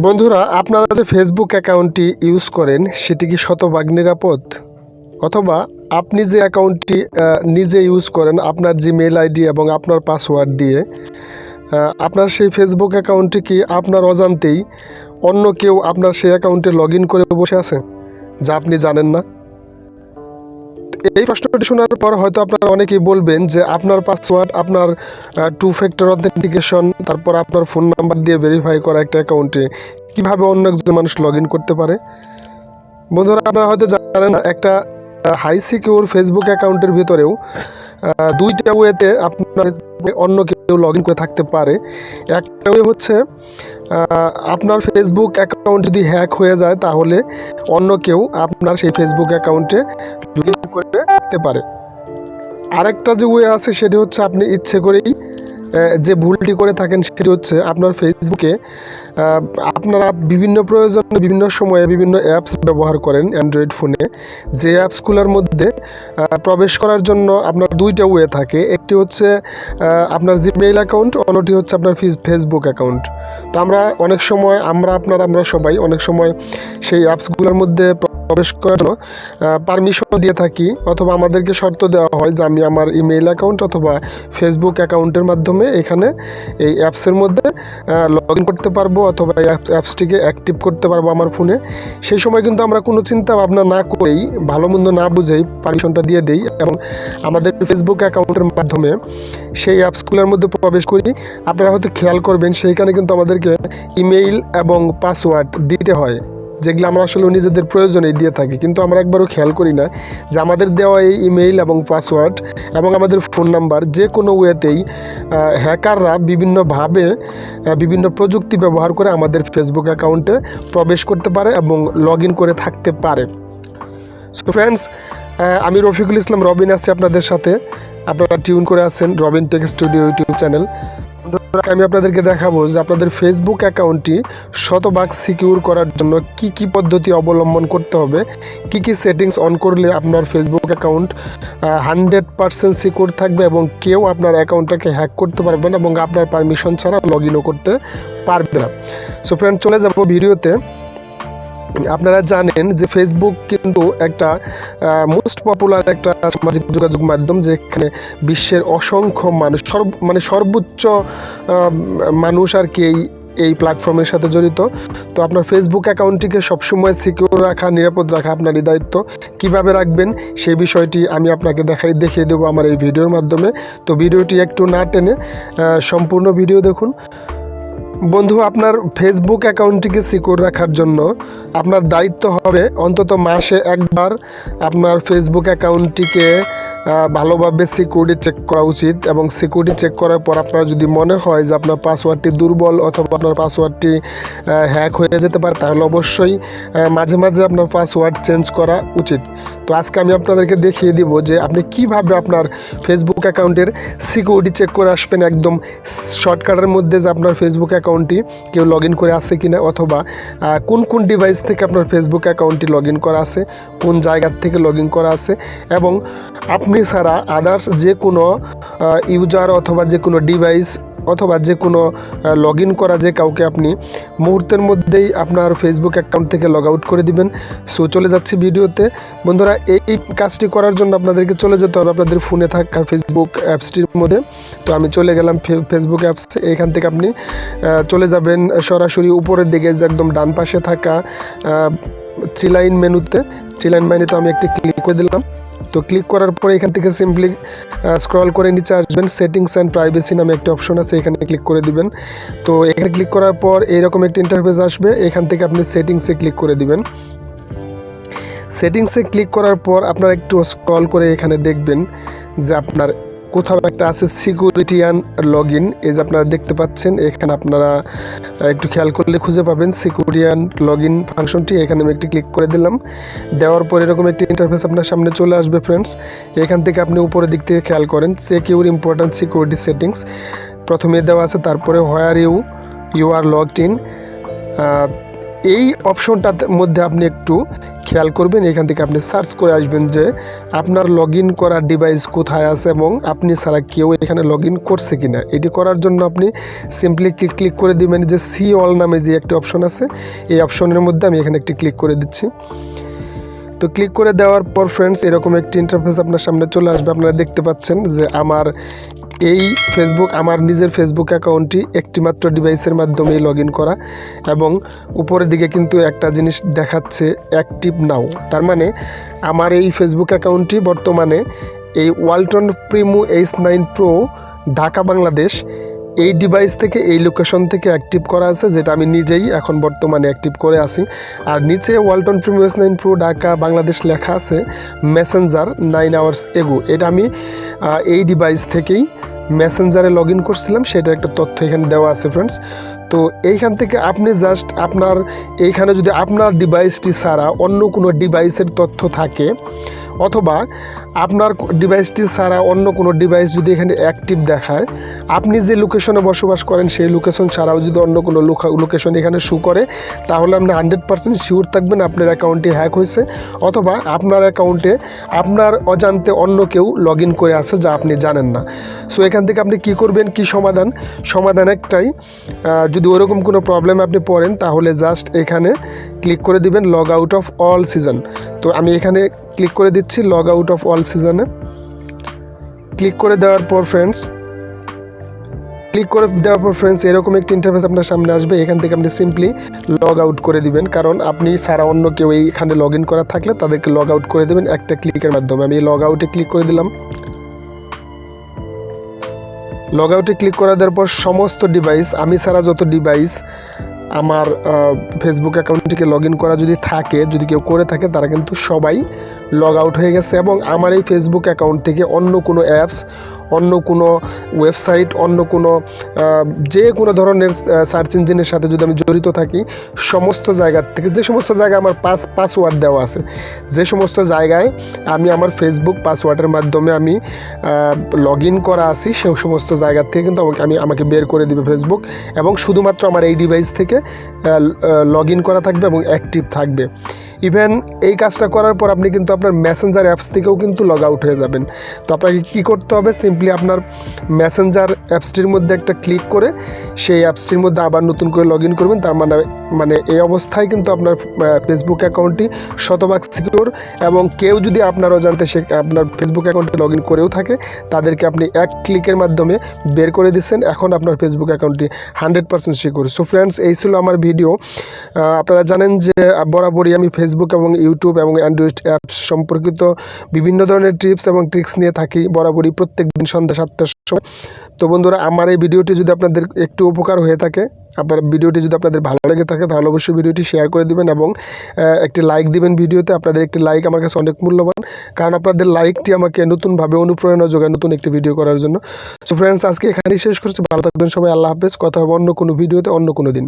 বন্ধুরা, আপনারা যে ফেসবুক অ্যাকাউন্টটি ইউজ করেন সেটি কি শতভাগ নিরাপদ? অথবা আপনি যে অ্যাকাউন্টটি নিজে ইউজ করেন আপনার জিমেইল আইডি এবং আপনার পাসওয়ার্ড দিয়ে, আপনার সেই ফেসবুক অ্যাকাউন্টটি কি আপনার অজান্তেই অন্য কেউ আপনার সেই অ্যাকাউন্টে লগ ইন করে বসে আছে যা আপনি জানেন না? এই প্রশ্নটি শোনার পর হয়তো আপনারা অনেকেই বলবেন যে আপনার পাসওয়ার্ড, আপনার টু ফ্যাক্টর অথেন্টিকেশন, তারপর আপনার ফোন নাম্বার দিয়ে ভেরিফাই করা একটা অ্যাকাউন্টে কীভাবে অন্য একজন মানুষ লগ ইন করতে পারে। বন্ধুরা, আপনারা হয়তো জানেন না, একটা হাই সিকিউর ফেসবুক অ্যাকাউন্টের ভিতরেও দুইটা ওয়েতে আপনার ফেসবুকে অন্য কেউ লগ ইন করে থাকতে পারে। একটা ওয়ে হচ্ছে আপনার ফেসবুক অ্যাকাউন্ট যদি হ্যাক হয়ে যায় তাহলে অন্য কেউ আপনার সেই ফেসবুক অ্যাকাউন্টে লগ ইন করে থাকতে পারে। আরেকটা যে ওয়ে আছে সেটি হচ্ছে আপনি ইচ্ছে করেই যে ভুলটি করে থাকেন সেটি হচ্ছে আপনার ফেসবুকে আপনারা বিভিন্ন প্রয়োজনে বিভিন্ন সময়ে বিভিন্ন অ্যাপস ব্যবহার করেন অ্যান্ড্রয়েড ফোনে। যে অ্যাপসগুলোর মধ্যে প্রবেশ করার জন্য আপনার দুইটা ওয়ে থাকে, একটি হচ্ছে আপনার জিমেইল অ্যাকাউন্ট, অন্যটি হচ্ছে আপনার ফেসবুক অ্যাকাউন্ট। তো আমরা অনেক সময় আমরা সবাই অনেক সময় সেই অ্যাপসগুলোর মধ্যে প্রবেশ করার জন্য পারমিশন দিয়ে থাকি, অথবা আমাদেরকে শর্ত দেওয়া হয় যে আমি আমার ইমেইল অ্যাকাউন্ট অথবা ফেসবুক অ্যাকাউন্টের মাধ্যমে এখানে এই অ্যাপসের মধ্যে লগ ইন করতে পারবো অথবা এই অ্যাপসটিকে অ্যাক্টিভ করতে পারবো আমার ফোনে। সেই সময় কিন্তু আমরা কোনো চিন্তা ভাবনা না করেই, ভালো মন্দ না বুঝেই পারমিশনটা দিয়ে দিই এবং আমাদের ফেসবুক অ্যাকাউন্টের মাধ্যমে সেই অ্যাপসগুলোর মধ্যে প্রবেশ করি। আপনারা হয়তো খেয়াল করবেন সেইখানে কিন্তু আমাদেরকে ইমেইল এবং পাসওয়ার্ড দিতে হয়, যেগুলো আমরা আসলে নিজেদের প্রয়োজনেই দিয়ে থাকি, কিন্তু আমরা একবারও খেয়াল করি না যে আমাদের দেওয়া এই ইমেইল এবং পাসওয়ার্ড এবং আমাদের ফোন নাম্বার যে কোনো ওয়েতেই হ্যাকাররা বিভিন্নভাবে বিভিন্ন প্রযুক্তি ব্যবহার করে আমাদের ফেসবুক অ্যাকাউন্টে প্রবেশ করতে পারে এবং লগ ইন করে থাকতে পারে। সো ফ্রেন্ডস, আমি রফিকুল ইসলাম রবিন আছি আপনাদের সাথে। আপনারা টিউন করে আছেন Robin take studio YouTube channel. আমি আপনাদেরকে দেখাবো যে আপনাদের ফেসবুক অ্যাকাউন্টটি শতভাগ সিকিউর করার জন্য কি কি পদ্ধতি অবলম্বন করতে হবে, কি কি সেটিংস অন করলে আপনার ফেসবুক অ্যাকাউন্ট 100% সিকিউর থাকবে এবং কেউ আপনার অ্যাকাউন্টটাকে হ্যাক করতে পারবে না এবং আপনার পারমিশন ছাড়া লগ ইনও করতে পারবে না। সো ফ্রেন্ড, চলে যাবো ভিডিওতে। আপনারা জানেন যে ফেসবুক কিন্তু একটা মোস্ট পপুলার একটা সামাজিক যোগাযোগ মাধ্যম, যেখানে বিশ্বের অসংখ্য মানুষ, সর্বোচ্চ মানুষ আর কি এই প্ল্যাটফর্মের সাথে জড়িত। তো আপনার ফেসবুক অ্যাকাউন্টটিকে সবসময় সিকিউর রাখা, নিরাপদ রাখা আপনারই দায়িত্ব। কিভাবে রাখবেন সেই বিষয়টি আমি আপনাকে দেখিয়ে দেবো আমার এই ভিডিওর মাধ্যমে। তো ভিডিওটি একটু না টেনে সম্পূর্ণ ভিডিও দেখুন। বন্ধু, আপনার ফেসবুক অ্যাকাউন্টটিকে সিকিউর রাখার জন্য আপনার দায়িত্ব হবে অন্তত মাসে একবার আপনার ফেসবুক অ্যাকাউন্টটিকে ভালোভাবে সিকিউরিটি চেক করা উচিত। এবং সিকিউরিটি চেক করার পর আপনার যদি মনে হয় যে আপনার পাসওয়ার্ডটি দুর্বল অথবা আপনার পাসওয়ার্ডটি হ্যাক হয়ে যেতে পারে, তাহলে অবশ্যই মাঝে মাঝে আপনার পাসওয়ার্ড চেঞ্জ করা উচিত। তো আজকে আমি আপনাদেরকে দেখিয়ে দিব যে আপনি কিভাবে আপনার ফেসবুক অ্যাকাউন্টের সিকিউরিটি চেক করে আসবেন একদম শর্টকাটের মধ্যে, যে আপনার ফেসবুক অ্যাকাউন্টটি কেউ লগ ইন করে আছে কিনা, অথবা কোন কোন ডিভাইস থেকে আপনার ফেসবুক অ্যাকাউন্টটি লগ ইন করা আছে, কোন জায়গার থেকে লগ ইন করা আছে, এবং আপনি ছাড়া আদার্স যে কোনো ইউজার অথবা যে কোনো ডিভাইস অথবা যে কোনো লগ ইন করা যে কাউকে আপনি মুহূর্তের মধ্যেই আপনার ফেসবুক অ্যাকাউন্ট থেকে লগ আউট করে দিবেন। সো চলে যাচ্ছি ভিডিওতে। বন্ধুরা, এই কাজটি করার জন্য আপনাদেরকে চলে যেতে হবে আপনাদের ফোনে থাকা ফেসবুক অ্যাপসটির মধ্যে। তো আমি চলে গেলাম ফেসবুক অ্যাপস। এখান থেকে আপনি চলে যাবেন সরাসরি উপরের দিকে, যে একদম ডান পাশে থাকা থ্রি লাইন মেনুতে। থ্রি লাইন মেনুতে আমি একটি ক্লিক করে দিলাম। তো ক্লিক করার পরে এখান থেকে সিম্পলি স্ক্রল করে নিচে আসবেন, সেটিংস অ্যান্ড প্রাইভেসি নামে একটি অপশন আছে, এখানে ক্লিক করে দিবেন। তো এখানে ক্লিক করার পর এইরকম একটি ইন্টারফেস আসবে, এখান থেকে আপনি সেটিংসে ক্লিক করে দিবেন। সেটিংসে ক্লিক করার পর আপনারা একটু স্ক্রল করে এখানে দেখবেন যে আপনার কোথাও একটা আছে সিকিউরিটি অ্যান্ড লগ ইন। এই যে আপনারা দেখতে পাচ্ছেন, এখানে আপনারা একটু খেয়াল করলে খুঁজে পাবেন সিকিউরিটি অ্যান্ড লগ ইন ফাংশনটি। এখানে আমি একটি ক্লিক করে দিলাম। দেওয়ার পর এরকম একটি ইন্টারফেস আপনার সামনে চলে আসবে ফ্রেন্ডস। এখান থেকে আপনি উপরের দিক থেকে খেয়াল করেন check your important security settings প্রথমে দেওয়া আছে, তারপরে where you are logged in, এই অপশনটার মধ্যে আপনি একটু খেয়াল করবেন, এখান থেকে আপনি সার্চ করে আসবেন যে আপনার লগ ইন করা ডিভাইস কোথায় আছে এবং আপনি ছাড়া কেউ এখানে লগ ইন করছে কিনা। এটি করার জন্য আপনি সিম্পলি ক্লিক করে দিবেন যে সি অল নামে যে একটি অপশন আছে, এই অপশনের মধ্যে আমি এখানে একটি ক্লিক করে দিচ্ছি। তো ক্লিক করে দেওয়ার পর ফ্রেন্ডস এরকম একটি ইন্টারফেস আপনার সামনে চলে আসবে। আপনারা দেখতে পাচ্ছেন যে আমার এই আমার নিজের ফেসবুক অ্যাকাউন্টটি একটিমাত্র ডিভাইসের মাধ্যমেই লগ ইন করা, এবং উপরের দিকে কিন্তু একটা জিনিস দেখাচ্ছে অ্যাক্টিভ নাও। তার মানে আমার এই ফেসবুক অ্যাকাউন্টটি বর্তমানে এই ওয়ালটন প্রিমো H9 Pro ঢাকা বাংলাদেশ এই ডিভাইস থেকে, এই লোকেশন থেকে অ্যাক্টিভ করা আছে, যেটা আমি নিজেই এখন বর্তমানে অ্যাক্টিভ করে আছি। আর নিচে ওয়ালটন প্রিমো H9 Pro ঢাকা বাংলাদেশ লেখা আছে মেসেঞ্জার 9 আওয়ার্স এগো। এটা আমি এই ডিভাইস থেকেই মেসেঞ্জারে লগ ইন করছিলাম, সেটা একটা তথ্য এখানে দেওয়া আছে ফ্রেন্ডস। তো এইখান থেকে আপনি জাস্ট আপনার এইখানে যদি আপনার ডিভাইসটি ছাড়া অন্য কোনো ডিভাইসের তথ্য থাকে, অথবা আপনার ডিভাইসটি ছাড়া অন্য কোনো ডিভাইস যদি এখানে অ্যাক্টিভ দেখায়, আপনি যে লোকেশনে বসবাস করেন সেই লোকেশন ছাড়াও যদি অন্য কোনো লোকেশন এখানে শো করে, তাহলে আপনি 100% শিওর থাকবেন আপনার অ্যাকাউন্টটি হ্যাক হয়েছে, অথবা আপনার অ্যাকাউন্টে আপনার অজান্তে অন্য কেউ লগ ইন করে আছে যা আপনি জানেন না। সো এখান থেকে আপনি কি করবেন, কি সমাধান একটাই, যদি ওরকম কোনো প্রবলেম আপনি পড়েন তাহলে জাস্ট এখানে ক্লিক করে দিবেন log out of all season. তো আমি এখানে ক্লিক করে দিচ্ছি লগ আউট অফ অল সিজনে। ক্লিক করে দেওয়ার পর ফ্রেন্ডস এরকম একটি ইন্টারফেস আপনার সামনে আসবে। এখান থেকে আপনি সিম্পলি লগ আউট করে দিবেন, কারণ আপনি ছাড়া অন্য কেউ এইখানে লগ ইন করা থাকলে তাদেরকে লগ আউট করে দেবেন একটা ক্লিকের মাধ্যমে। আমি লগ আউটে ক্লিক করে দিলাম। লগ আউটে ক্লিক করে দেওয়ার পর সমস্ত ডিভাইস, আমি ছাড়া যত ডিভাইস আমার ফেসবুক অ্যাকাউন্টটিকে লগ ইন করা যদি কেউ করে থাকে, তারা কিন্তু সবাই লগ আউট হয়ে গেছে। এবং আমার এই ফেসবুক অ্যাকাউন্ট থেকে অন্য কোনো অ্যাপস, অন্য কোনো ওয়েবসাইট, অন্য কোনো যে কোনো ধরনের সার্চ ইঞ্জিনের সাথে যদি আমি জড়িত থাকি, সমস্ত জায়গার থেকে, যে সমস্ত জায়গায় আমার পাসওয়ার্ড দেওয়া আছে, যে সমস্ত জায়গায় আমি আমার ফেসবুক পাসওয়ার্ডের মাধ্যমে আমি লগ ইন করা আছি, সেই সমস্ত জায়গার থেকে কিন্তু আমাকে বের করে দিবে ফেসবুক, এবং শুধুমাত্র আমার এই ডিভাইস থেকে লগ ইন করা থাকবে এবং অ্যাক্টিভ থাকবে। ইভেন এই কাজটা করার পর আপনি কিন্তু আপনার মেসেঞ্জার অ্যাপস থেকেও কিন্তু লগ আউট হয়ে যাবেন। তো আপনাকে কী করতে হবে, সিম্পলি আপনার মেসেঞ্জার অ্যাপসটির মধ্যে একটা ক্লিক করে সেই অ্যাপসটির মধ্যে আবার নতুন করে লগ ইন করবেন। তার মানে এই অবস্থায় কিন্তু আপনার ফেসবুক অ্যাকাউন্টটি শতভাগ সিকিউর, এবং কেউ যদি আপনার অজান্তে আপনার ফেসবুক অ্যাকাউন্টে লগ ইন করেও থাকে, তাদেরকে আপনি এক ক্লিকের মাধ্যমে বের করে দিচ্ছেন। এখন আপনার ফেসবুক অ্যাকাউন্টটি 100% সিকিউর। সো ফ্রেন্ডস, এই ছিল আমার ভিডিও। আপনারা জানেন যে বরাবরই আমি ফেসবুক এবং ইউটিউব এবং অ্যান্ড্রয়েড অ্যাপস সম্পর্কিত বিভিন্ন ধরনের টিপস এবং ট্রিক্স নিয়ে থাকি বরাবরই প্রত্যেক দিন সন্ধ্যা 7টার সময়। তো বন্ধুরা, আমার এই ভিডিওটি যদি আপনাদের একটু উপকার হয়ে থাকে, ভিডিওটি যদি আপনাদের ভালো লেগে থাকে, তাহলে অবশ্যই ভিডিওটি শেয়ার করে দিবেন এবং একটি লাইক দিবেন ভিডিওতে। আপনাদের একটি লাইক আমার কাছে অনেক মূল্যবান, কারণ আপনাদের লাইকটি আমাকে নতুনভাবে অনুপ্রেরণা যোগায় নতুন একটি ভিডিও করার জন্য। সো ফ্রেন্ডস, আজকে এখানেই শেষ করছি। ভালো থাকবেন সবাই। আল্লাহ হাফেজ। কথা হবে অন্য কোনো ভিডিওতে, অন্য কোনো দিন।